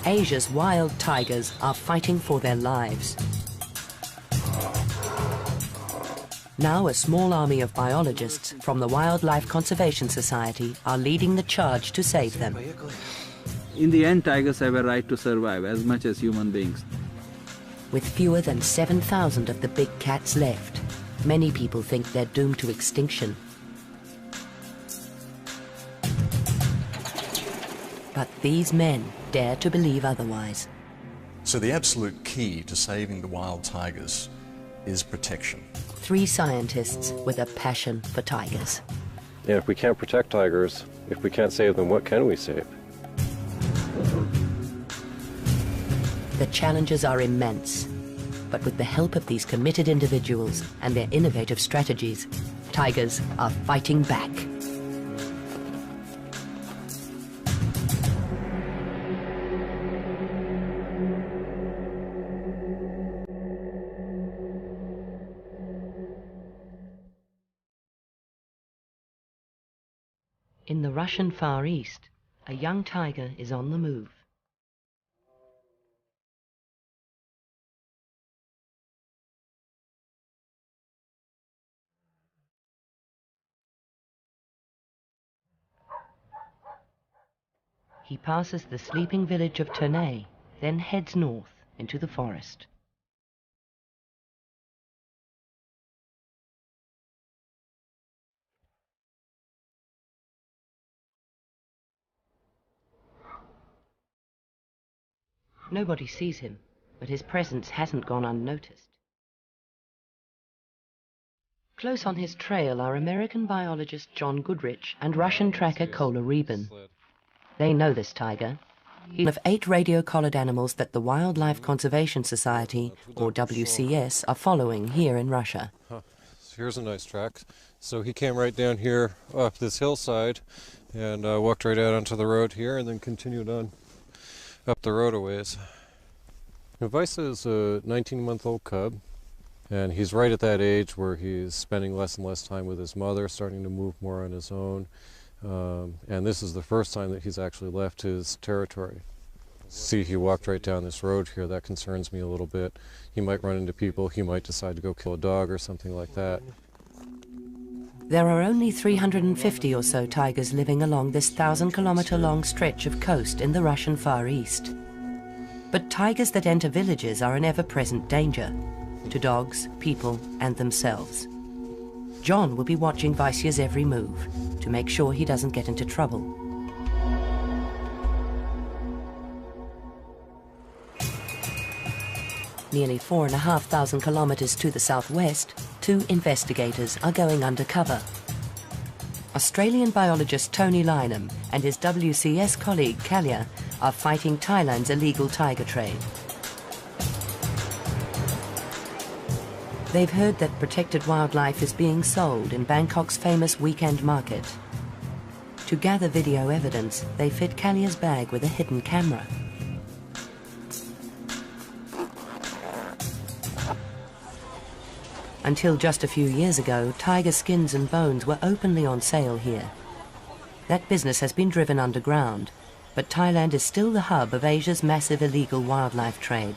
Asia's wild tigers are fighting for their lives. Now a small army of biologists from the Wildlife Conservation Society are leading the charge to save them. In the end, tigers have a right to survive as much as human beings. With fewer than 7,000 of the big cats left, many people think they're doomed to extinction. But these men dare to believe otherwise. So the absolute key to saving the wild tigers is protection. 3 scientists with a passion for tigers. And if we can't protect tigers, if we can't save them, what can we save? The challenges are immense, but with the help of these committed individuals and their innovative strategies, tigers are fighting back. In the Russian Far East, a young tiger is on the move. He passes the sleeping village of Ternay, then heads north into the forest. Nobody sees him, but his presence hasn't gone unnoticed. Close on his trail are American biologist John Goodrich and Russian tracker Kola Reben. They know this tiger. He's one of 8 radio-collared animals that the Wildlife Conservation Society, or WCS, are following here in Russia. Here's a nice track. So he came right down here off this hillside and walked right out onto the road here and then continued on up the road a ways. Weiss is a 19-month-old cub, and he's right at that age where he's spending less and less time with his mother, starting to move more on his own. And this is the first time that he's actually left his territory. See, he walked right down this road here. That concerns me a little bit. He might run into people. He might decide to go kill a dog or something like that. There are only 350 or so tigers living along this 1,000-kilometer-long stretch of coast in the Russian Far East. But tigers that enter villages are an ever-present danger to dogs, people, and themselves. John will be watching Weiss's every move to make sure he doesn't get into trouble. Nearly 4,500 kilometers to the southwest, 2 investigators are going undercover. Australian biologist Tony Lynham and his WCS colleague Kalia are fighting Thailand's illegal tiger trade. They've heard that protected wildlife is being sold in Bangkok's famous weekend market. To gather video evidence, they fit Kalia's bag with a hidden camera. Until just a few years ago, tiger skins and bones were openly on sale here. That business has been driven underground, but Thailand is still the hub of Asia's massive illegal wildlife trade.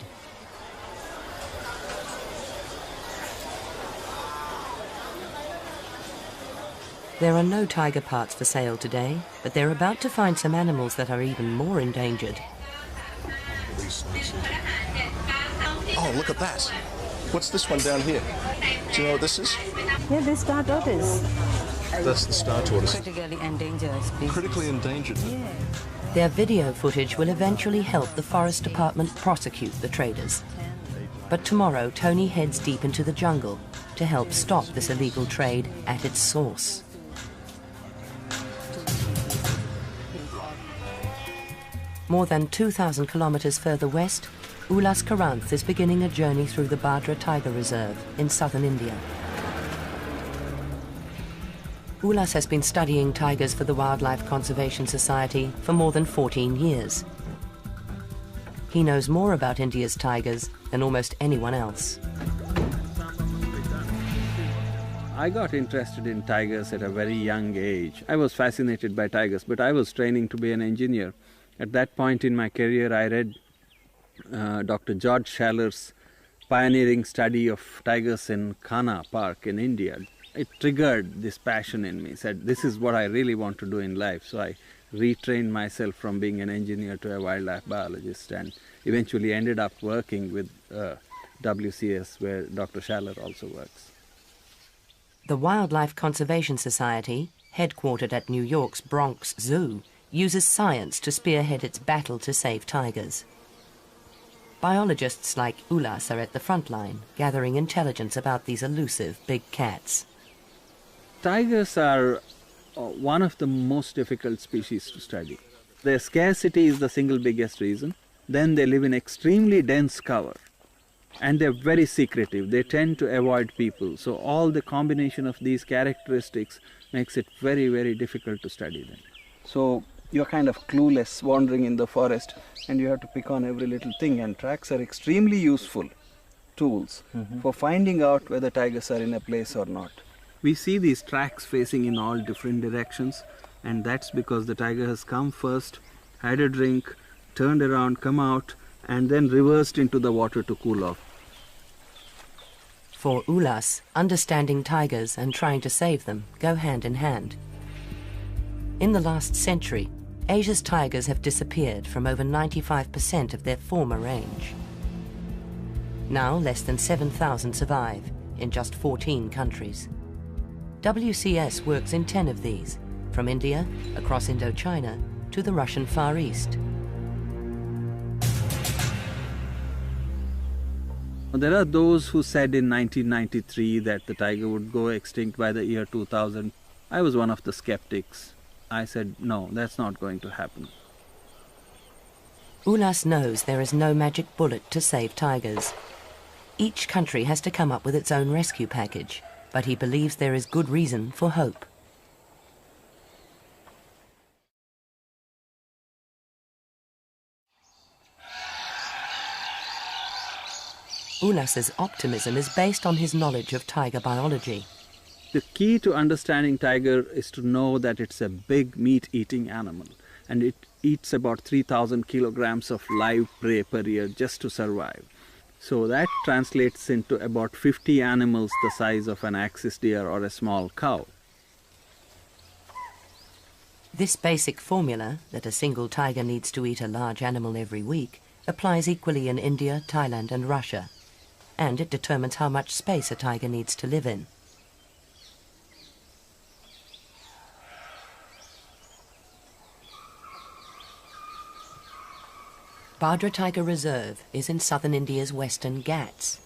There are no tiger parts for sale today, but they're about to find some animals that are even more endangered. Oh, look at that. What's this one down here? Do you know what this is? Yeah, this star tortoise. That's the star tortoise. Critically endangered species. Critically endangered. Yeah. Their video footage will eventually help the Forest Department prosecute the traders. But tomorrow, Tony heads deep into the jungle to help stop this illegal trade at its source. More than 2,000 kilometers further west, Ulas Karanth is beginning a journey through the Badra Tiger Reserve in southern India. Ulas has been studying tigers for the Wildlife Conservation Society for more than 14 years. He knows more about India's tigers than almost anyone else. I got interested in tigers at a very young age. I was fascinated by tigers, but I was training to be an engineer. At that point in my career, I read Dr. George Schaler's pioneering study of tigers in Kanha Park in India. It triggered this passion in me, said this is what I really want to do in life. So I retrained myself from being an engineer to a wildlife biologist and eventually ended up working with WCS, where Dr. Schaler also works. The Wildlife Conservation Society, headquartered at New York's Bronx Zoo, uses science to spearhead its battle to save tigers. Biologists like Ulas are at the front line, gathering intelligence about these elusive big cats. Tigers are one of the most difficult species to study. Their scarcity is the single biggest reason. Then they live in extremely dense cover. And they're very secretive. They tend to avoid people. So all the combination of these characteristics makes it very, very difficult to study them. So you're kind of clueless wandering in the forest and you have to pick on every little thing, and tracks are extremely useful tools for finding out whether tigers are in a place or not. We see these tracks facing in all different directions, and that's because the tiger has come first, had a drink, turned around, come out, and then reversed into the water to cool off. For Ulas, understanding tigers and trying to save them go hand in hand. In the last century, Asia's tigers have disappeared from over 95% of their former range. Now less than 7,000 survive in just 14 countries. WCS works in 10 of these, from India, across Indochina, to the Russian Far East. There are those who said in 1993 that the tiger would go extinct by the year 2000. I was one of the skeptics. I said, no, that's not going to happen. Ulas knows there is no magic bullet to save tigers. Each country has to come up with its own rescue package, but he believes there is good reason for hope. Ulas's optimism is based on his knowledge of tiger biology. The key to understanding tiger is to know that it's a big meat-eating animal, and it eats about 3,000 kilograms of live prey per year just to survive. So that translates into about 50 animals the size of an axis deer or a small cow. This basic formula, that a single tiger needs to eat a large animal every week, applies equally in India, Thailand and Russia. And it determines how much space a tiger needs to live in. Bhadra Tiger Reserve is in southern India's western Ghats.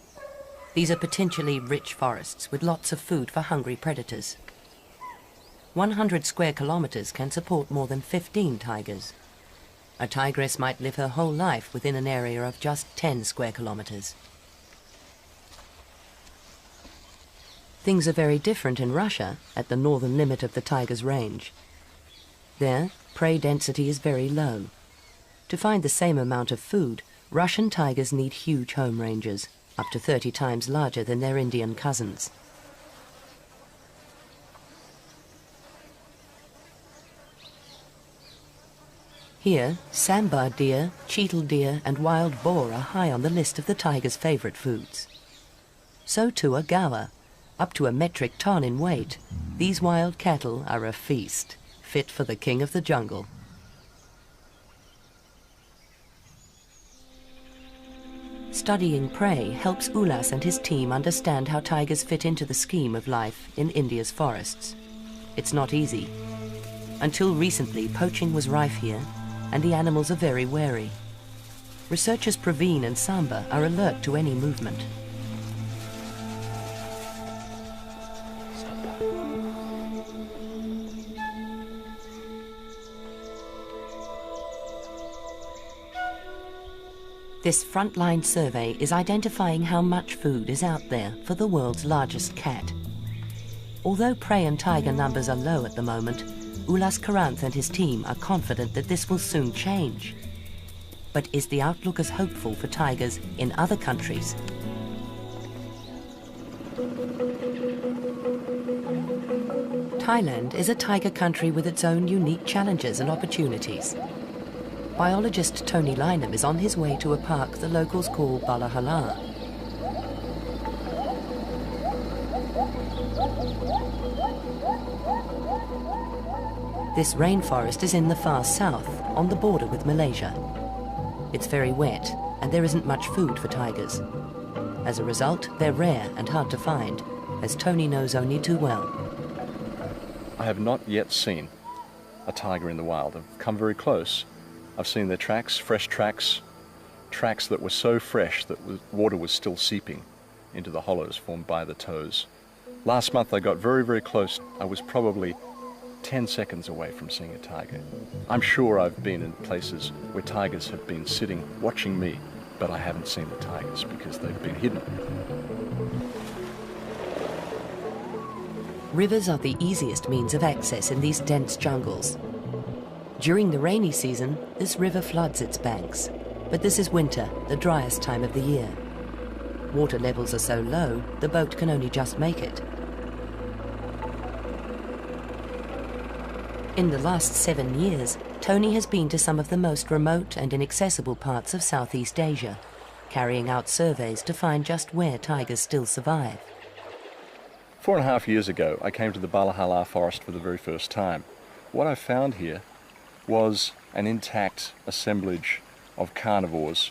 These are potentially rich forests with lots of food for hungry predators. 100 square kilometers can support more than 15 tigers. A tigress might live her whole life within an area of just 10 square kilometers. Things are very different in Russia, at the northern limit of the tiger's range. There, prey density is very low. To find the same amount of food, Russian tigers need huge home ranges, up to 30 times larger than their Indian cousins. Here, sambar deer, cheetal deer and wild boar are high on the list of the tiger's favorite foods. So too are gawa. Up to a metric ton in weight, these wild cattle are a feast, fit for the king of the jungle. Studying prey helps Ulas and his team understand how tigers fit into the scheme of life in India's forests. It's not easy. Until recently, poaching was rife here, and the animals are very wary. Researchers Praveen and Samba are alert to any movement. This frontline survey is identifying how much food is out there for the world's largest cat. Although prey and tiger numbers are low at the moment, Ulas Karanth and his team are confident that this will soon change. But is the outlook as hopeful for tigers in other countries? Thailand is a tiger country with its own unique challenges and opportunities. biologist Tony Lynham is on his way to a park the locals call Balahala. This rainforest is in the far south, on the border with Malaysia. It's very wet, and there isn't much food for tigers. As a result, they're rare and hard to find, as Tony knows only too well. I have not yet seen a tiger in the wild. I've come very close. I've seen their tracks, fresh tracks, tracks that were so fresh that water was still seeping into the hollows formed by the toes. Last month I got very, very close. I was probably 10 seconds away from seeing a tiger. I'm sure I've been in places where tigers have been sitting watching me, but I haven't seen the tigers because they've been hidden. Rivers are the easiest means of access in these dense jungles. During the rainy season, this river floods its banks, but this is winter, the driest time of the year. Water levels are so low, the boat can only just make it. In the last 7 years, Tony has been to some of the most remote and inaccessible parts of Southeast Asia, carrying out surveys to find just where tigers still survive. 4.5 years ago, I came to the Balahala forest for the very first time. What I found here was an intact assemblage of carnivores: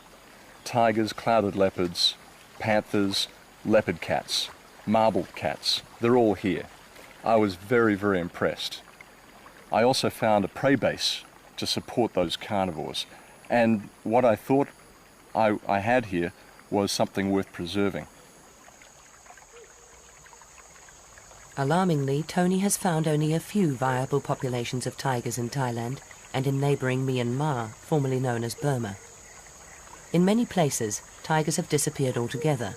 tigers, clouded leopards, panthers, leopard cats, marbled cats. They're all here. I was very, very impressed. I also found a prey base to support those carnivores, and what I thought I had here was something worth preserving. Alarmingly, Tony has found only a few viable populations of tigers in Thailand and in neighbouring Myanmar, formerly known as Burma. In many places, tigers have disappeared altogether,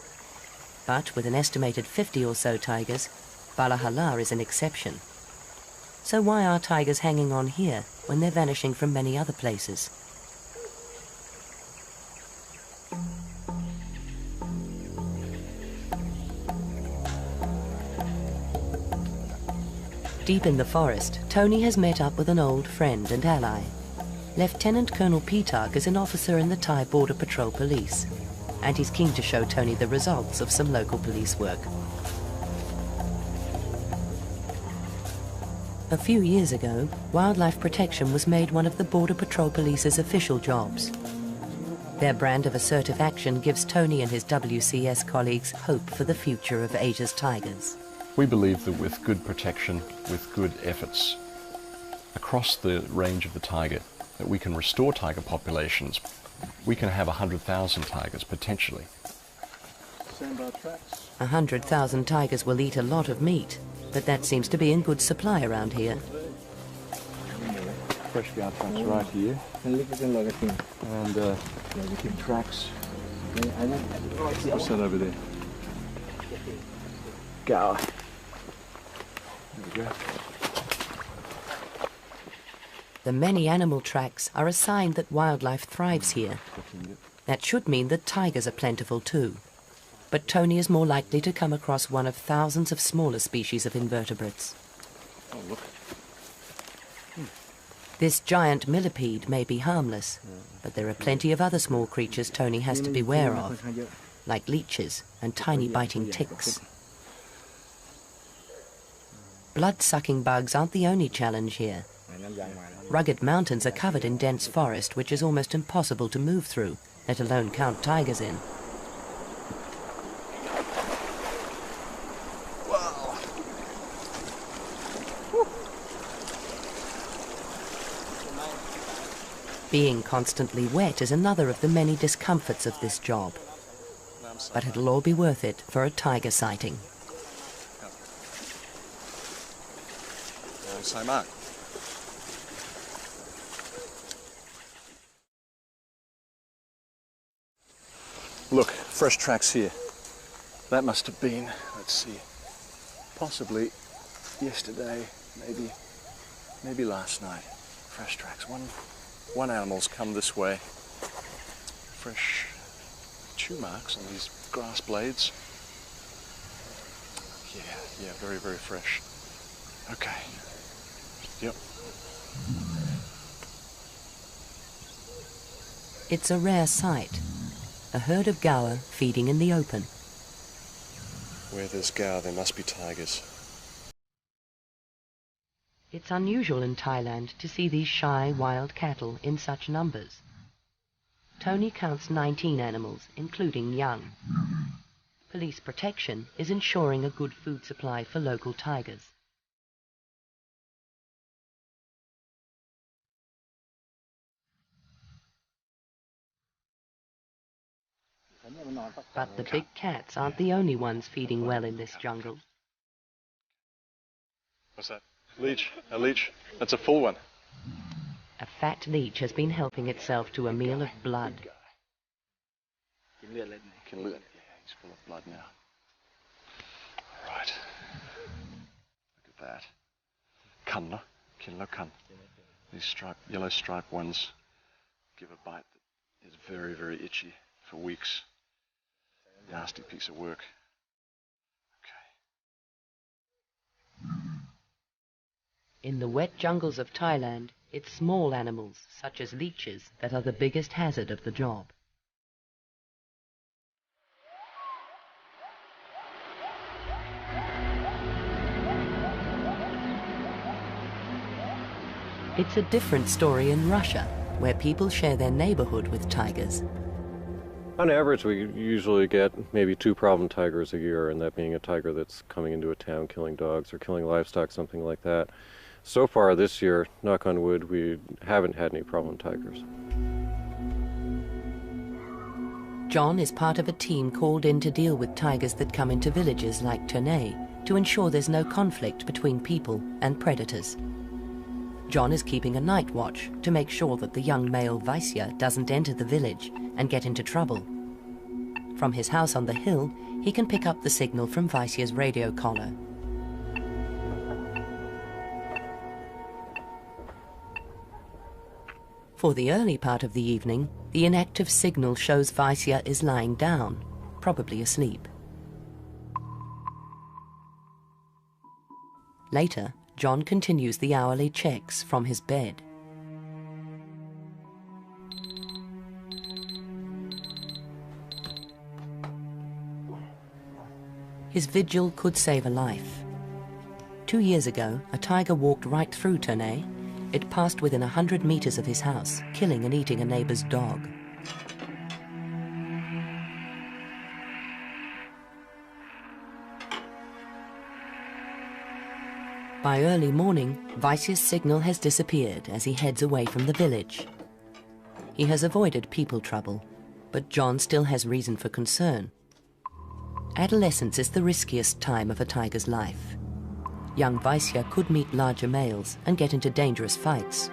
but with an estimated 50 or so tigers, Balahala is an exception. So why are tigers hanging on here when they're vanishing from many other places? Deep in the forest, Tony has met up with an old friend and ally. Lieutenant Colonel Petark is an officer in the Thai Border Patrol Police, and he's keen to show Tony the results of some local police work. A few years ago, wildlife protection was made one of the Border Patrol Police's official jobs. Their brand of assertive action gives Tony and his WCS colleagues hope for the future of Asia's tigers. We believe that with good protection, with good efforts across the range of the tiger, that we can restore tiger populations. We can have 100,000 tigers potentially. 100,000 tigers will eat a lot of meat, but that seems to be in good supply around here. Fresh guard tracks right here, and tracks. What's that over there? Gower. There we go. The many animal tracks are a sign that wildlife thrives here. That should mean that tigers are plentiful too. But Tony is more likely to come across one of thousands of smaller species of invertebrates. Oh, look. This giant millipede may be harmless, but there are plenty of other small creatures Tony has to beware of, like leeches and tiny biting ticks. Blood-sucking bugs aren't the only challenge here. Rugged mountains are covered in dense forest, which is almost impossible to move through, let alone count tigers in. Wow. Being constantly wet is another of the many discomforts of this job. But it'll all be worth it for a tiger sighting. Mark. Look, fresh tracks here. That must have been, let's see, possibly yesterday, maybe last night. Fresh tracks. One animal's come this way. Fresh chew marks on these grass blades. Yeah, very, very fresh. Okay. Yep. It's a rare sight, a herd of gaur feeding in the open. Where there's gaur, there must be tigers. It's unusual in Thailand to see these shy wild cattle in such numbers. Tony counts 19 animals, including young. Police protection is ensuring a good food supply for local tigers. But the big cats aren't the only ones feeding well in this jungle. What's that? Leech. A leech. That's a full one. A fat leech has been helping itself to a meal of blood. Can look. Yeah, he's full of blood now. All right. Look at that. Kun, no? Kinlo kun. These yellow striped ones give a bite that is very, very itchy for weeks. Nasty piece of work. Okay. In the wet jungles of Thailand, it's small animals, such as leeches, that are the biggest hazard of the job. It's a different story in Russia, where people share their neighborhood with tigers. On average, we usually get maybe 2 problem tigers a year, and that being a tiger that's coming into a town killing dogs or killing livestock, something like that. So far this year, knock on wood, we haven't had any problem tigers. John is part of a team called in to deal with tigers that come into villages like Ternay to ensure there's no conflict between people and predators. John is keeping a night watch to make sure that the young male Vaisya doesn't enter the village and get into trouble. From his house on the hill, he can pick up the signal from Vaisya's radio collar. For the early part of the evening, the inactive signal shows Vaisya is lying down, probably asleep. Later, John continues the hourly checks from his bed. His vigil could save a life. 2 years ago, a tiger walked right through Ternay. It passed within 100 meters of his house, killing and eating a neighbor's dog. By early morning, Vaisya's signal has disappeared as he heads away from the village. He has avoided people trouble, but John still has reason for concern. Adolescence is the riskiest time of a tiger's life. Young Vaisya could meet larger males and get into dangerous fights.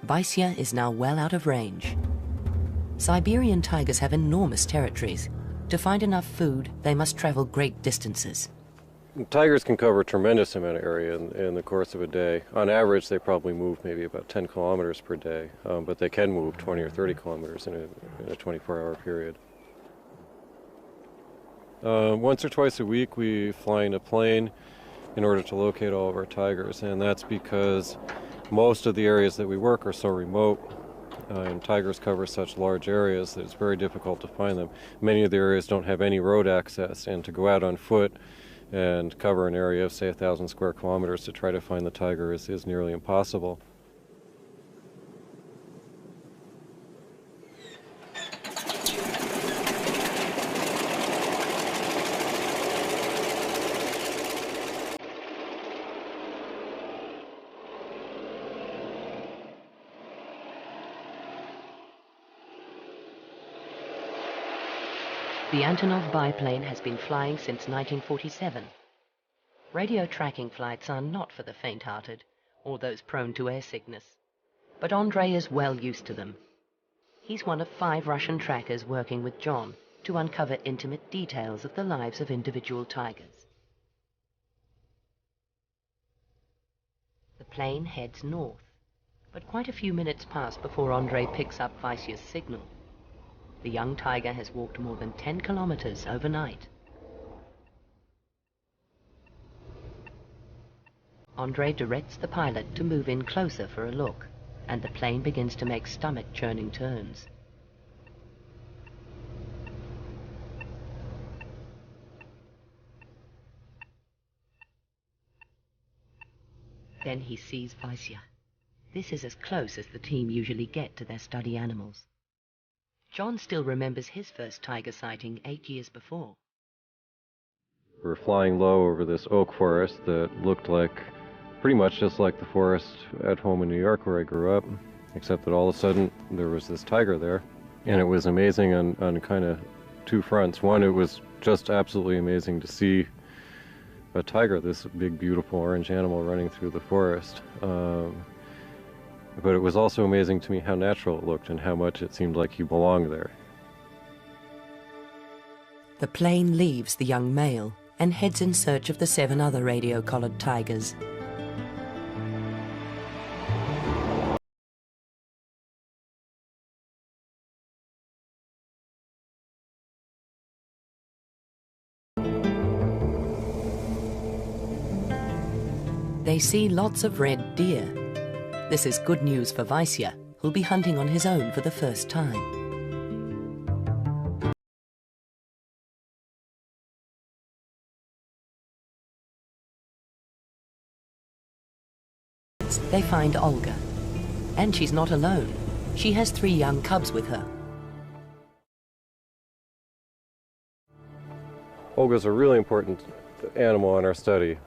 Vaisya is now well out of range. Siberian tigers have enormous territories. To find enough food, they must travel great distances. Tigers can cover a tremendous amount of area in the course of a day. On average, they probably move maybe about 10 kilometers per day, but they can move 20 or 30 kilometers in a 24-hour period. Once or twice a week, we fly in a plane in order to locate all of our tigers, and that's because most of the areas that we work are so remote, and tigers cover such large areas that it's very difficult to find them. Many of the areas don't have any road access, and to go out on foot and cover an area of, say, 1,000 square kilometers to try to find the tiger is nearly impossible. The Antonov biplane has been flying since 1947. Radio tracking flights are not for the faint-hearted or those prone to air sickness, but Andrei is well used to them. He's one of 5 Russian trackers working with John to uncover intimate details of the lives of individual tigers. The plane heads north, but quite a few minutes pass before Andrei picks up Vaisya's signal. The young tiger has walked more than 10 kilometers overnight. Andrei directs the pilot to move in closer for a look, and the plane begins to make stomach-churning turns. Then he sees Vaisya. This is as close as the team usually get to their study animals. John still remembers his first tiger sighting 8 years before. We were flying low over this oak forest that looked like, pretty much just like the forest at home in New York where I grew up, except that all of a sudden there was this tiger there. And it was amazing on kind of two fronts. One, it was just absolutely amazing to see a tiger, this big, beautiful orange animal running through the forest. But it was also amazing to me how natural it looked and how much it seemed like he belonged there. The plane leaves the young male and heads in search of the 7 other radio-collared tigers. They see lots of red deer. This is good news for Vaisya, who'll be hunting on his own for the first time. They find Olga. And she's not alone. She has 3 young cubs with her. Olga's a really important animal in our study.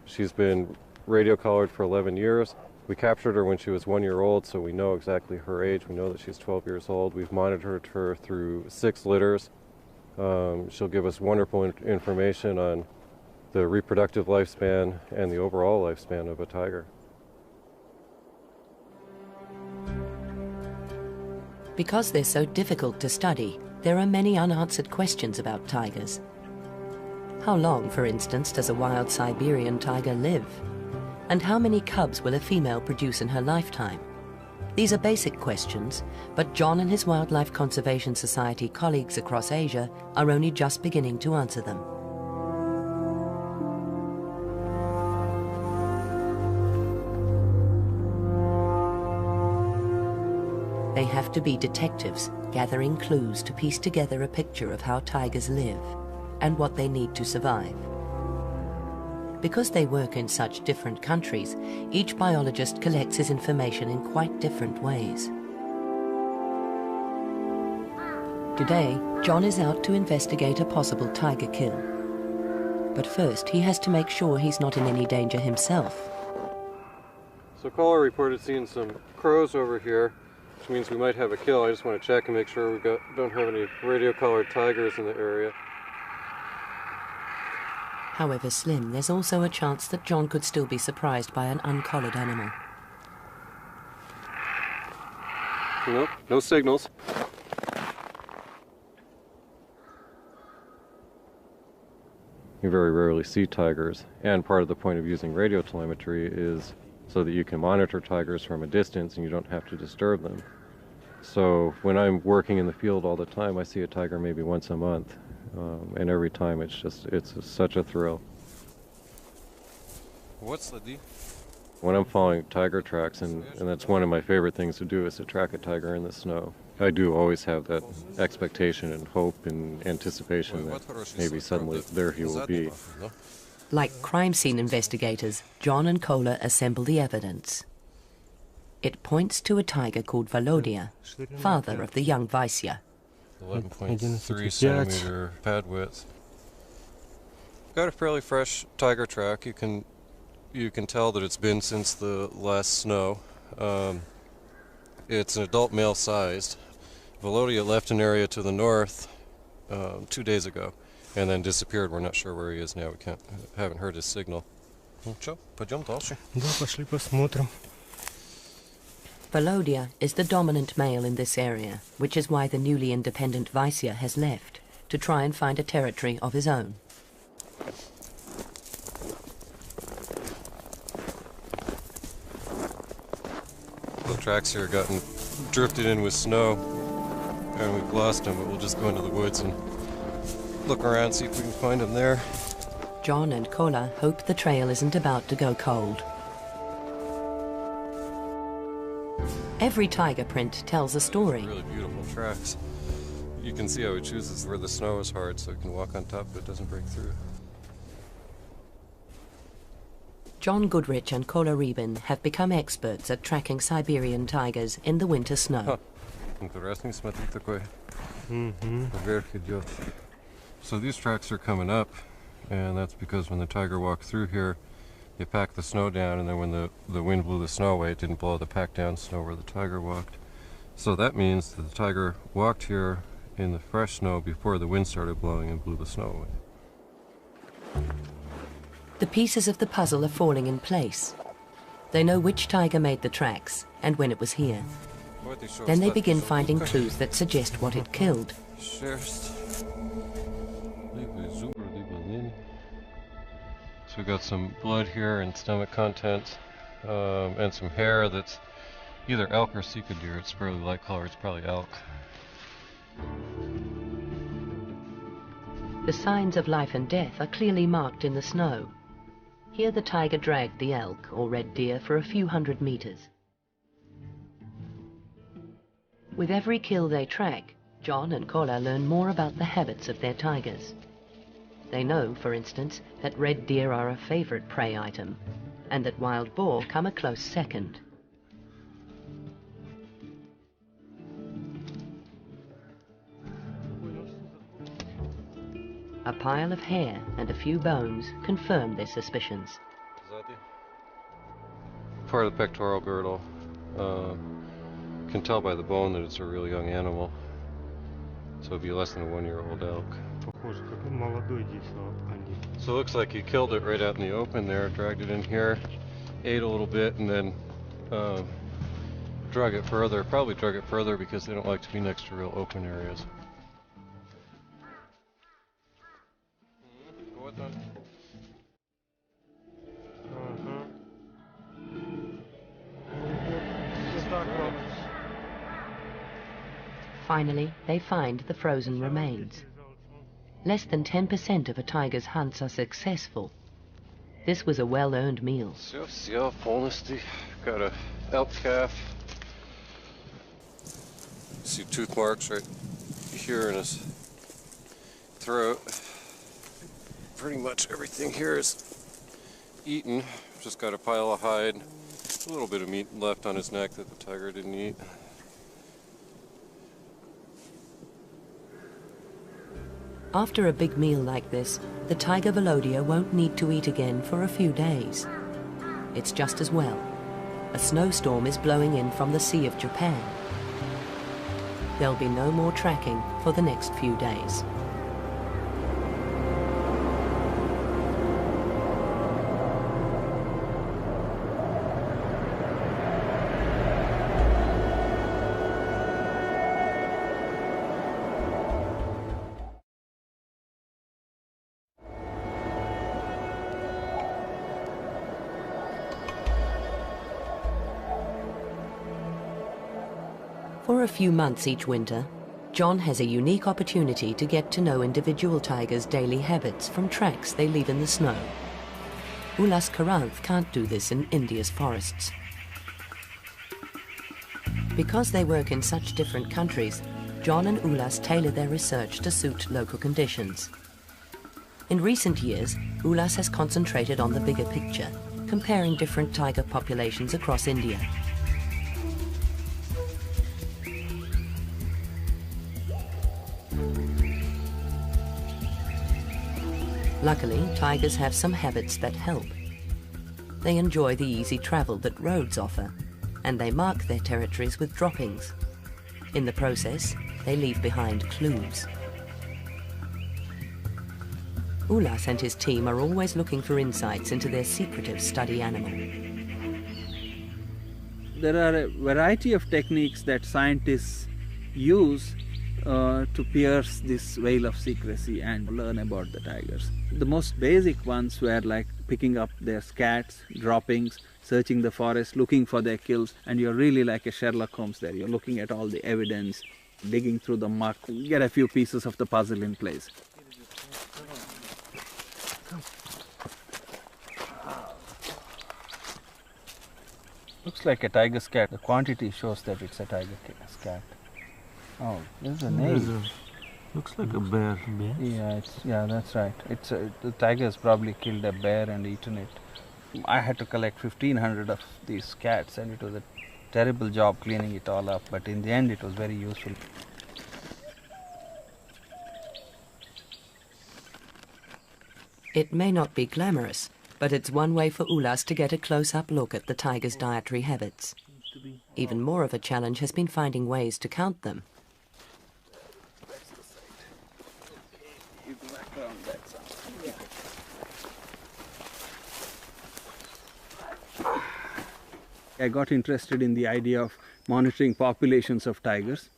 She's been radio-collared for 11 years. We captured her when she was 1 year old, so we know exactly her age. We know that she's 12 years old. We've monitored her through 6 litters. She'll give us wonderful information on the reproductive lifespan and the overall lifespan of a tiger. Because they're so difficult to study, there are many unanswered questions about tigers. How long, for instance, does a wild Siberian tiger live? And how many cubs will a female produce in her lifetime? These are basic questions, but John and his Wildlife Conservation Society colleagues across Asia are only just beginning to answer them. They have to be detectives, gathering clues to piece together a picture of how tigers live and what they need to survive. Because they work in such different countries, each biologist collects his information in quite different ways. Today, John is out to investigate a possible tiger kill. But first, he has to make sure he's not in any danger himself. So caller reported seeing some crows over here, which means we might have a kill. I just want to check and make sure we don't have any radio-collared tigers in the area. However slim, there's also a chance that John could still be surprised by an uncollared animal. Nope, no signals. You very rarely see tigers, and part of the point of using radio telemetry is so that you can monitor tigers from a distance and you don't have to disturb them. So when I'm working in the field all the time, I see a tiger maybe once a month. And every time it's such a thrill. What's the deal? When I'm following tiger tracks, and that's one of my favorite things to do, is to track a tiger in the snow. I do always have that expectation and hope and anticipation that maybe suddenly there he will be. Like crime scene investigators, John and Kola assemble the evidence. It points to a tiger called Volodya, father of the young Vaisya. 11.3 centimeter pad width. Got a fairly fresh tiger track. You can tell that it's been since the last snow. It's an adult male sized. Volodya left an area to the north 2 days ago and then disappeared. We're not sure where he is now. Haven't heard his signal. Пойдем дальше. Да, пошли посмотрим. Volodya is the dominant male in this area, which is why the newly independent Vaisya has left, to try and find a territory of his own. The tracks here gotten drifted in with snow, and we've lost him, but we'll just go into the woods and look around, see if we can find him there. John and Kola hope the trail isn't about to go cold. Every tiger print tells a story. Really beautiful tracks. You can see how he chooses where the snow is hard so he can walk on top but it doesn't break through. John Goodrich and Kola Rebin have become experts at tracking Siberian tigers in the winter snow. Интересный, смотри, такой. Вверх идет. So these tracks are coming up, and that's because when the tiger walked through here, they packed the snow down, and then when the wind blew the snow away, it didn't blow the packed down snow where the tiger walked. So that means that the tiger walked here in the fresh snow before the wind started blowing and blew the snow away. The pieces of the puzzle are falling in place. They know which tiger made the tracks and when it was here. Then they begin finding clues that suggest what it killed. So we got some blood here and stomach contents, and some hair that's either elk or sika deer. It's fairly light color, it's probably elk. The signs of life and death are clearly marked in the snow. Here the tiger dragged the elk or red deer for a few hundred meters. With every kill they track, John and Kola learn more about the habits of their tigers. They know, for instance, that red deer are a favorite prey item, and that wild boar come a close second. A pile of hair and a few bones confirm their suspicions. Part of the pectoral girdle. Can tell by the bone that it's a real young animal. So it'd be less than a 1-year-old elk. So it looks like he killed it right out in the open there, dragged it in here, ate a little bit, and then drug it further. Probably drug it further because they don't like to be next to real open areas. Finally, they find the frozen remains. Less than 10% of a tiger's hunts are successful. This was a well-earned meal. Got a elk calf. See tooth marks right here in his throat. Pretty much everything here is eaten. Just got a pile of hide. A little bit of meat left on his neck that the tiger didn't eat. After a big meal like this, the tiger velodia won't need to eat again for a few days. It's just as well. A snowstorm is blowing in from the Sea of Japan. There'll be no more tracking for the next few days. For a few months each winter, John has a unique opportunity to get to know individual tigers' daily habits from tracks they leave in the snow. Ulas Karanth can't do this in India's forests. Because they work in such different countries, John and Ulas tailor their research to suit local conditions. In recent years, Ulas has concentrated on the bigger picture, comparing different tiger populations across India. Luckily, tigers have some habits that help. They enjoy the easy travel that roads offer, and they mark their territories with droppings. In the process, they leave behind clues. Ulas and his team are always looking for insights into their secretive study animal. There are a variety of techniques that scientists use to pierce this veil of secrecy and learn about the tigers. The most basic ones were like picking up their scats, droppings, searching the forest, looking for their kills, and you're really like a Sherlock Holmes there. You're looking at all the evidence, digging through the muck, get a few pieces of the puzzle in place. Looks like a tiger scat. The quantity shows that it's a tiger scat. Oh, there's a name. Looks like a bear. Yeah, that's right. The tiger has probably killed a bear and eaten it. I had to collect 1,500 of these cats, and it was a terrible job cleaning it all up. But in the end, it was very useful. It may not be glamorous, but it's one way for Ulas to get a close-up look at the tiger's dietary habits. Even more of a challenge has been finding ways to count them. I got interested in the idea of monitoring populations of tigers,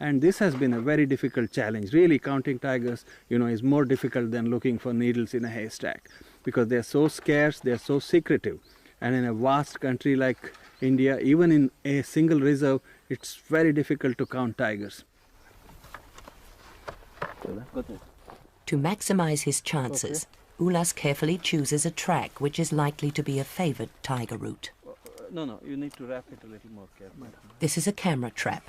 and this has been a very difficult challenge. Really, counting tigers, is more difficult than looking for needles in a haystack, because they're so scarce, they're so secretive, and in a vast country like India, even in a single reserve, it's very difficult to count tigers. To maximize his chances, Ulas carefully chooses a track which is likely to be a favored tiger route. No, you need to wrap it a little more carefully. This is a camera trap.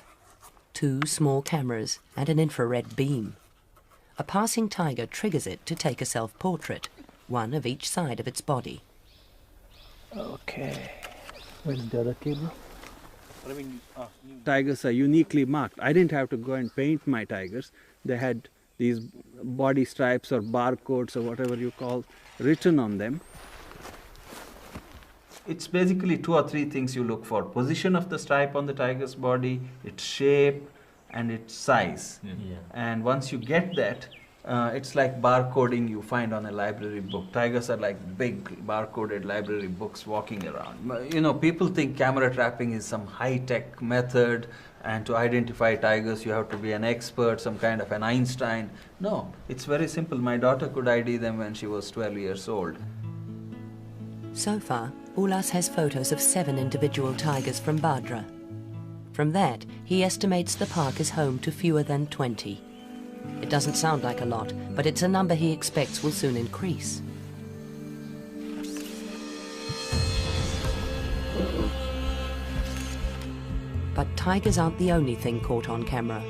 2 small cameras and an infrared beam. A passing tiger triggers it to take a self-portrait, one of each side of its body. Okay. Where's the other cable? Tigers are uniquely marked. I didn't have to go and paint my tigers. They had these body stripes or barcodes or whatever you call written on them. It's basically 2 or 3 things you look for. Position of the stripe on the tiger's body, its shape, and its size. Yeah. And once you get that, it's like barcoding you find on a library book. Tigers are like big barcoded library books walking around. People think camera trapping is some high-tech method, and to identify tigers you have to be an expert, some kind of an Einstein. No, it's very simple. My daughter could ID them when she was 12 years old. So far, Ulas has photos of 7 individual tigers from Badra. From that, he estimates the park is home to fewer than 20. It doesn't sound like a lot, but it's a number he expects will soon increase. But tigers aren't the only thing caught on camera.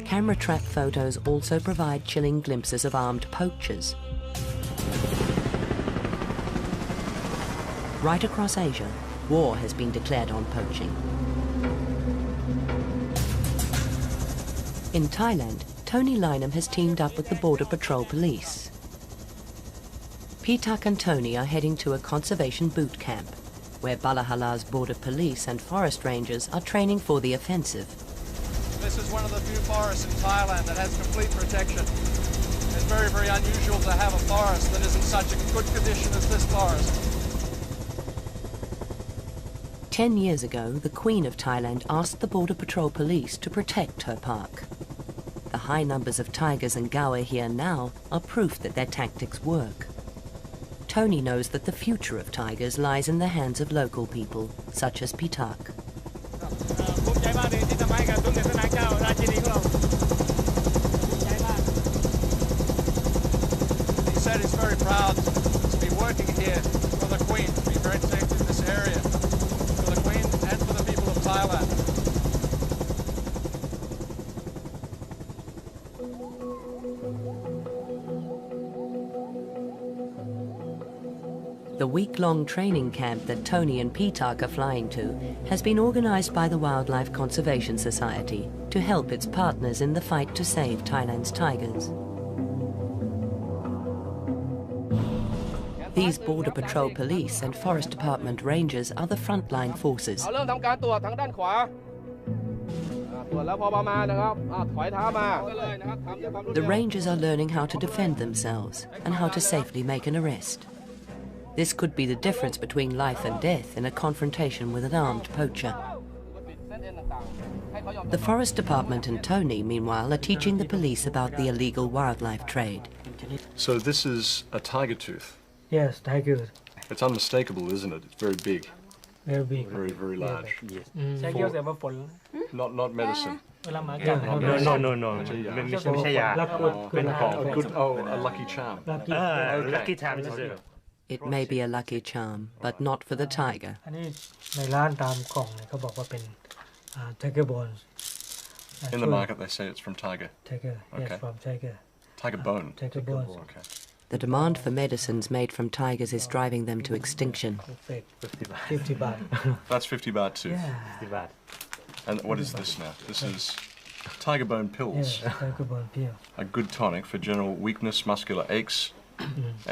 Camera trap photos also provide chilling glimpses of armed poachers. Right across Asia, war has been declared on poaching. In Thailand, Tony Lynham has teamed up with the Border Patrol Police. Pitak and Tony are heading to a conservation boot camp, where Balahala's Border Police and forest rangers are training for the offensive. This is one of the few forests in Thailand that has complete protection. It's very, very unusual to have a forest that is in such a good condition as this forest. 10 years ago, the Queen of Thailand asked the Border Patrol Police to protect her park. The high numbers of tigers and gaur here now are proof that their tactics work. Tony knows that the future of tigers lies in the hands of local people, such as Pitak. He said he's very proud to be working here for the Queen, to be very safe in this area, for the Queen and for the people of Thailand. The week-long training camp that Tony and Pitak are flying to has been organized by the Wildlife Conservation Society to help its partners in the fight to save Thailand's tigers. These Border Patrol Police and Forest Department rangers are the frontline forces. The rangers are learning how to defend themselves and how to safely make an arrest. This could be the difference between life and death in a confrontation with an armed poacher. The Forest Department and Tony, meanwhile, are teaching the police about the illegal wildlife trade. So this is a tiger tooth. Yes, tiger. It's unmistakable, isn't it? It's very big. Very big. Very, very large. Yes. Not medicine. No. A lucky charm. Lucky charm. It may be a lucky charm, but not for the tiger. อันนี้ในร้านตามกล่องเนี่ยเขาบอกว่าเป็นtiger bones In the market, they say it's from tiger. tiger yes Okay. from tiger Tiger bone. tiger bones Okay. The demand for medicines made from tigers is driving them to extinction. 50 baht That's 50 baht too. yeah And what is this now? This is tiger bone pills. yeah tiger bone pill A good tonic for general weakness, muscular aches,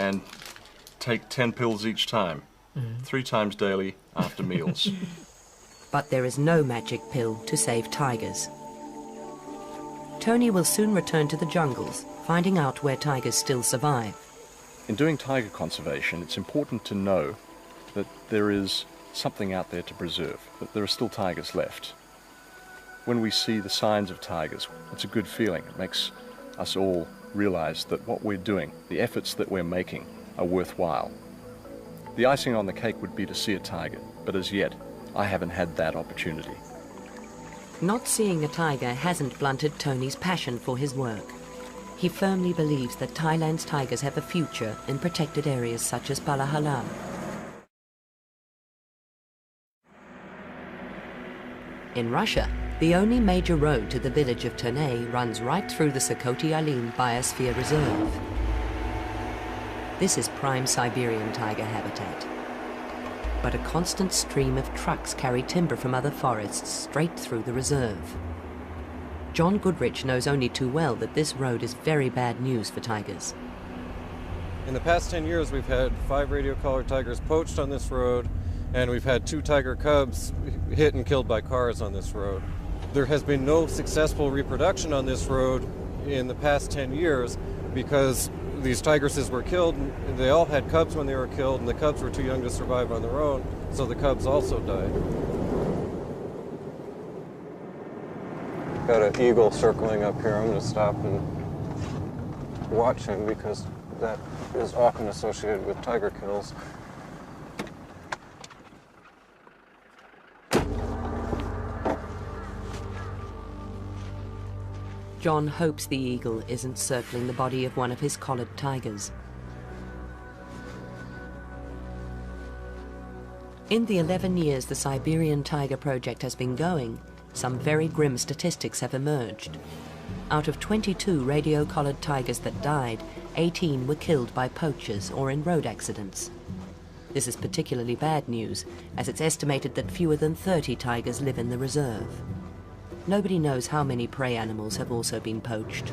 and take 10 pills each time, 3 times daily after meals. But there is no magic pill to save tigers. Tony will soon return to the jungles, finding out where tigers still survive. In doing tiger conservation, it's important to know that there is something out there to preserve, that there are still tigers left. When we see the signs of tigers, it's a good feeling. It makes us all realize that what we're doing, the efforts that we're making, are worthwhile. The icing on the cake would be to see a tiger, but as yet, I haven't had that opportunity. Not seeing a tiger hasn't blunted Tony's passion for his work. He firmly believes that Thailand's tigers have a future in protected areas such as Balahala. In Russia, the only major road to the village of Ternay runs right through the Sakoti Alin Biosphere Reserve. This is prime Siberian tiger habitat. But a constant stream of trucks carry timber from other forests straight through the reserve. John Goodrich knows only too well that this road is very bad news for tigers. In the past 10 years, we've had 5 radio-collared tigers poached on this road, and we've had 2 tiger cubs hit and killed by cars on this road. There has been no successful reproduction on this road in the past 10 years because these tigresses were killed, and they all had cubs when they were killed, and the cubs were too young to survive on their own, so the cubs also died. Got an eagle circling up here. I'm going to stop and watch him because that is often associated with tiger kills. John hopes the eagle isn't circling the body of one of his collared tigers. In the 11 years the Siberian Tiger Project has been going, some very grim statistics have emerged. Out of 22 radio-collared tigers that died, 18 were killed by poachers or in road accidents. This is particularly bad news, as it's estimated that fewer than 30 tigers live in the reserve. Nobody knows how many prey animals have also been poached.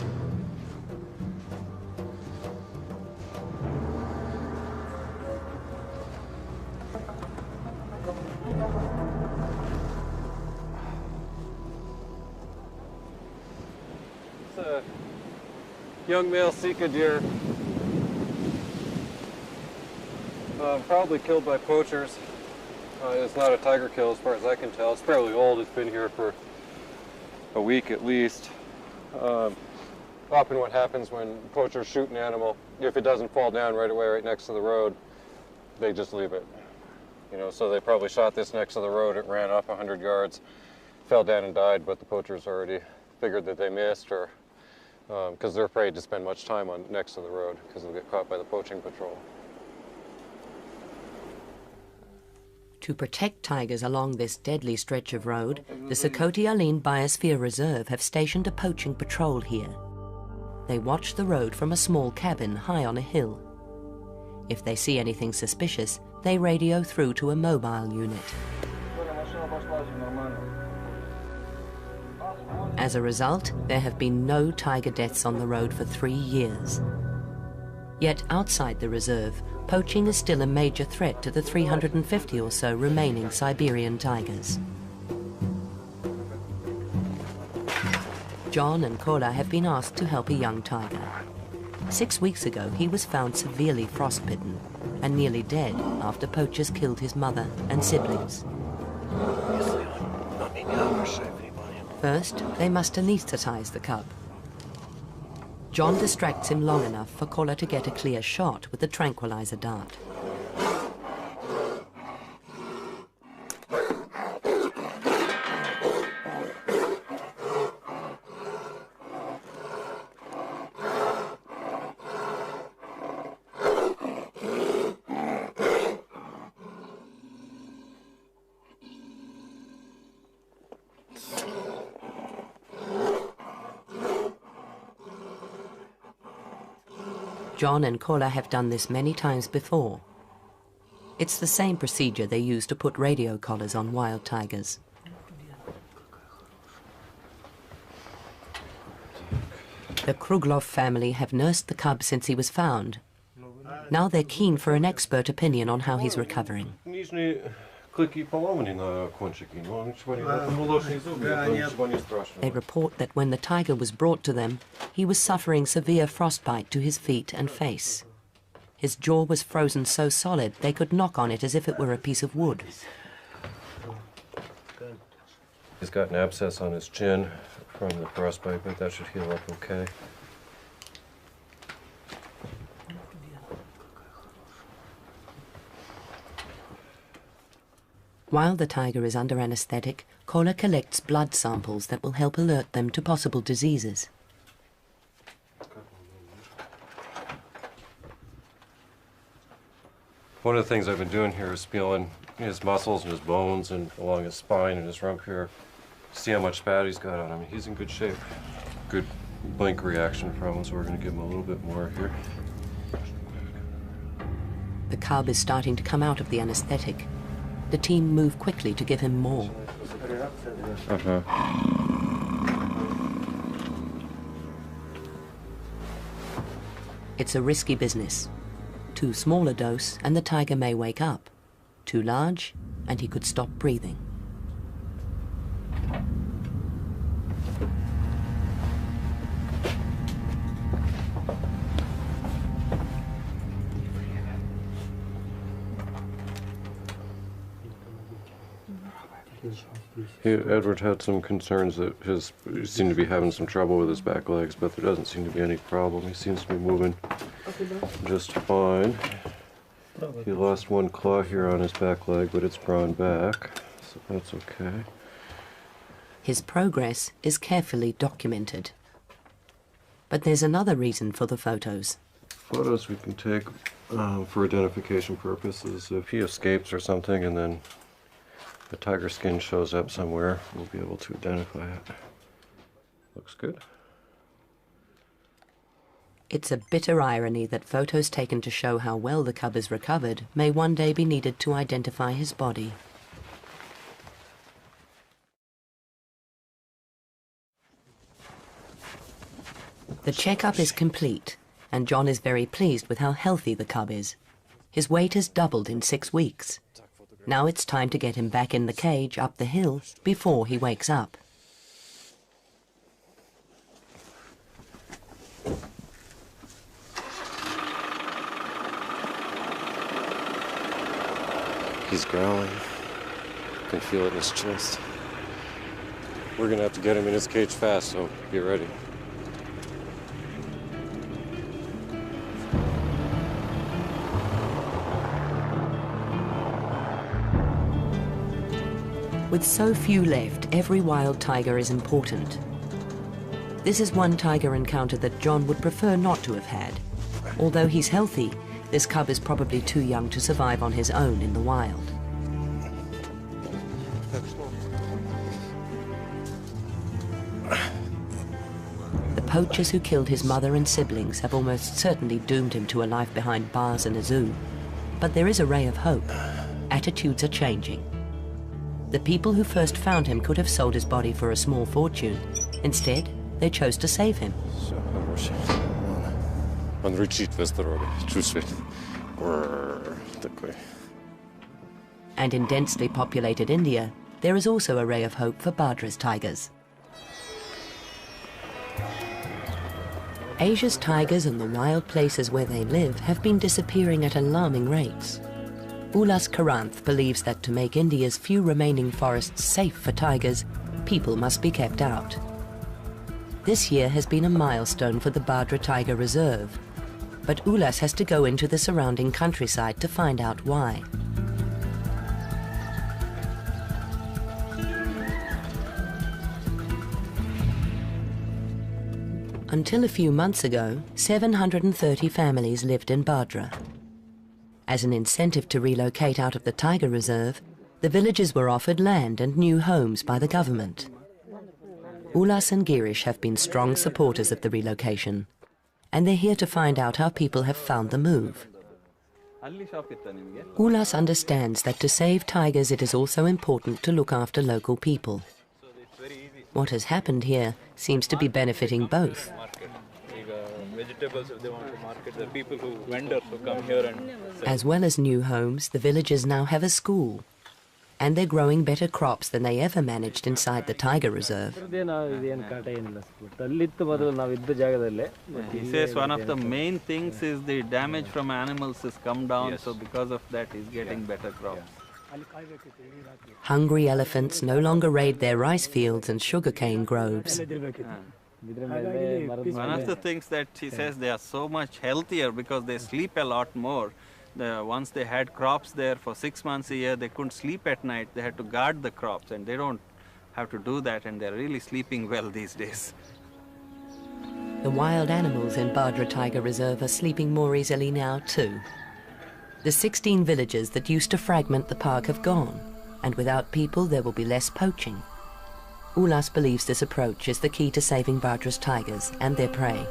It's a young male Sika deer, probably killed by poachers. It's not a tiger kill as far as I can tell. It's fairly old. It's been here for a week at least. Often what happens when poachers shoot an animal, if it doesn't fall down right away right next to the road, they just leave it. You know, so they probably shot this next to the road, it ran up 100 yards, fell down and died, but the poachers already figured that they missed, or because they're afraid to spend much time on next to the road because they'll get caught by the poaching patrol. To protect tigers along this deadly stretch of road, the Sakoti Alin Biosphere Reserve have stationed a poaching patrol here. They watch the road from a small cabin high on a hill. If they see anything suspicious, they radio through to a mobile unit. As a result, there have been no tiger deaths on the road for 3 years. Yet outside the reserve, poaching is still a major threat to the 350 or so remaining Siberian tigers. John and Kola have been asked to help a young tiger. 6 weeks ago, he was found severely frostbitten and nearly dead after poachers killed his mother and siblings. First, they must anesthetize the cub. John distracts him long enough for Kola to get a clear shot with the tranquilizer dart. John and Kola have done this many times before. It's the same procedure they use to put radio collars on wild tigers. The Kruglov family have nursed the cub since he was found. Now they're keen for an expert opinion on how he's recovering. They report that when the tiger was brought to them, he was suffering severe frostbite to his feet and face. His jaw was frozen so solid they could knock on it as if it were a piece of wood. He's got an abscess on his chin from the frostbite, but that should heal up okay. While the tiger is under anesthetic, Kola collects blood samples that will help alert them to possible diseases. One of the things I've been doing here is feeling his muscles and his bones and along his spine and his rump here. See how much fat he's got on him. He's in good shape. Good blink reaction from him, so we're going to give him a little bit more here. The cub is starting to come out of the anesthetic. The team move quickly to give him more. It's a risky business. Too small a dose and the tiger may wake up. Too large and he could stop breathing. Edward had some concerns that he seemed to be having some trouble with his back legs, but there doesn't seem to be any problem. He seems to be moving just fine. He lost one claw here on his back leg, but it's grown back, so that's okay. His progress is carefully documented. But there's another reason for the photos. Photos we can take for identification purposes. If he escapes or something and then the tiger skin shows up somewhere, we'll be able to identify it. Looks good. It's a bitter irony that photos taken to show how well the cub is recovered may one day be needed to identify his body. The checkup is complete, and John is very pleased with how healthy the cub is. His weight has doubled in 6 weeks. Now it's time to get him back in the cage up the hill before he wakes up. He's growling. You can feel it in his chest. We're gonna have to get him in his cage fast, so be ready. With so few left, every wild tiger is important. This is one tiger encounter that John would prefer not to have had. Although he's healthy, this cub is probably too young to survive on his own in the wild. The poachers who killed his mother and siblings have almost certainly doomed him to a life behind bars in a zoo. But there is a ray of hope. Attitudes are changing. The people who first found him could have sold his body for a small fortune. Instead, they chose to save him. And in densely populated India, there is also a ray of hope for Badra's tigers. Asia's tigers and the wild places where they live have been disappearing at alarming rates. Ulas Karanth believes that to make India's few remaining forests safe for tigers, people must be kept out. This year has been a milestone for the Badra Tiger Reserve, but Ulas has to go into the surrounding countryside to find out why. Until a few months ago, 730 families lived in Badra. As an incentive to relocate out of the tiger reserve, the villagers were offered land and new homes by the government. Ulas and Girish have been strong supporters of the relocation. and they're here to find out how people have found the move. Ulas understands that to save tigers it is also important to look after local people. What has happened here seems to be benefiting both. Vegetables, if they want to market, the people who vendors who come here and sell. As well as new homes, the villagers now have a school, and they're growing better crops than they ever managed inside the tiger reserve. He says one of the main things is the damage from animals has come down, so because of that he's getting better crops. Hungry elephants no longer raid their rice fields and sugarcane groves. One of the things that he says, they are so much healthier because they sleep a lot more. Once they had crops there for 6 months a year, they couldn't sleep at night. They had to guard the crops, and they don't have to do that, and they're really sleeping well these days. The wild animals in Badra Tiger Reserve are sleeping more easily now too. The 16 villages that used to fragment the park have gone, and without people there will be less poaching. Ulas believes this approach is the key to saving Badra's tigers and their prey.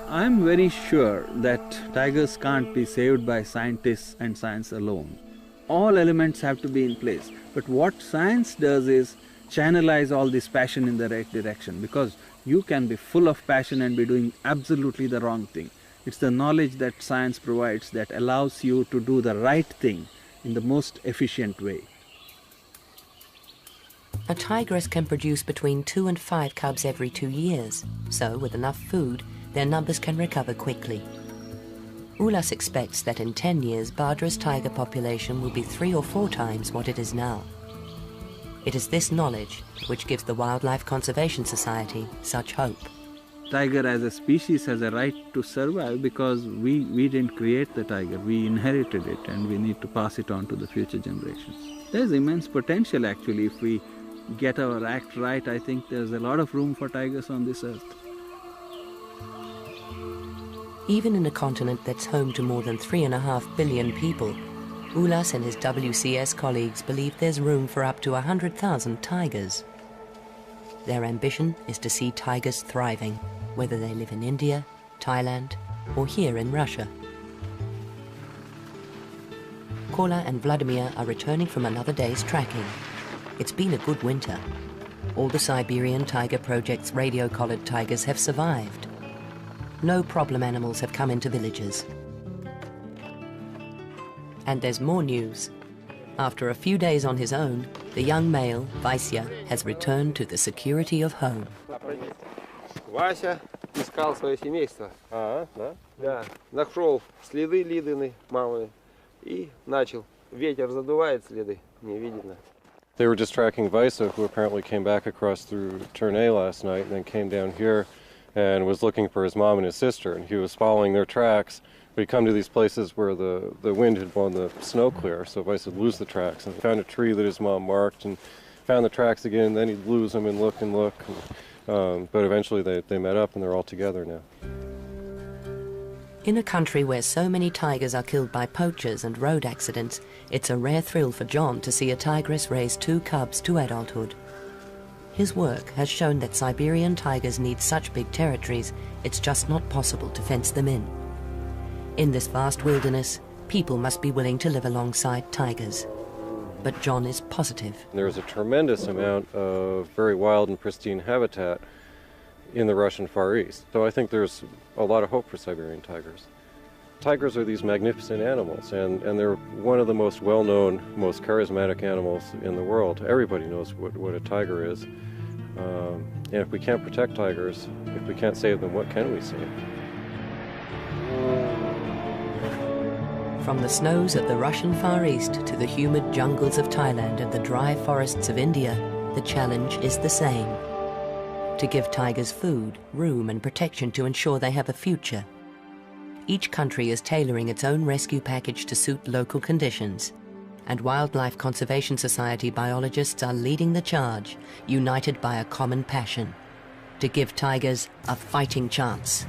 I'm very sure that tigers can't be saved by scientists and science alone. All elements have to be in place. But what science does is channelize all this passion in the right direction, because you can be full of passion and be doing absolutely the wrong thing. It's the knowledge that science provides that allows you to do the right thing in the most efficient way. A tigress can produce between 2 and 5 cubs every 2 years, so with enough food, their numbers can recover quickly. Ulas expects that in 10 years, Badra's tiger population will be 3 or 4 times what it is now. It is this knowledge which gives the Wildlife Conservation Society such hope. Tiger as a species has a right to survive because we didn't create the tiger, we inherited it, and we need to pass it on to the future generations. There's immense potential actually. If we get our act right, I think there's a lot of room for tigers on this earth. Even in a continent that's home to more than 3.5 billion people, Ulas and his WCS colleagues believe there's room for up to 100,000 tigers. Their ambition is to see tigers thriving, whether they live in India, Thailand, or here in Russia. Kola and Vladimir are returning from another day's tracking. It's been a good winter. All the Siberian Tiger Project's radio-collared tigers have survived. No problem animals have come into villages. And there's more news. After a few days on his own, the young male, Vaisya, has returned to the security of home. Вася искал свое семейство. Да? Да. Нашел следы Лидины мамы и начал. Ветер задувает следы, не видно. They were just tracking Vaisa, who apparently came back across through Tournai last night and then came down here and was looking for his mom and his sister. And he was following their tracks, but he'd come to these places where the wind had blown the snow clear, so Vaisa would lose the tracks. And he found a tree that his mom marked and found the tracks again, and then he'd lose them and look and look. But eventually they met up and they're all together now. In a country where so many tigers are killed by poachers and road accidents, it's a rare thrill for John to see a tigress raise 2 cubs to adulthood. His work has shown that Siberian tigers need such big territories, it's just not possible to fence them in. In this vast wilderness, people must be willing to live alongside tigers. But John is positive. There's a tremendous amount of very wild and pristine habitat in the Russian Far East. So I think there's a lot of hope for Siberian tigers. Tigers are these magnificent animals, and they're one of the most well-known, most charismatic animals in the world. Everybody knows what a tiger is. And if we can't protect tigers, if we can't save them, what can we save? From the snows of the Russian Far East to the humid jungles of Thailand and the dry forests of India, the challenge is the same. To give tigers food, room and protection to ensure they have a future. Each country is tailoring its own rescue package to suit local conditions. And Wildlife Conservation Society biologists are leading the charge, united by a common passion: to give tigers a fighting chance.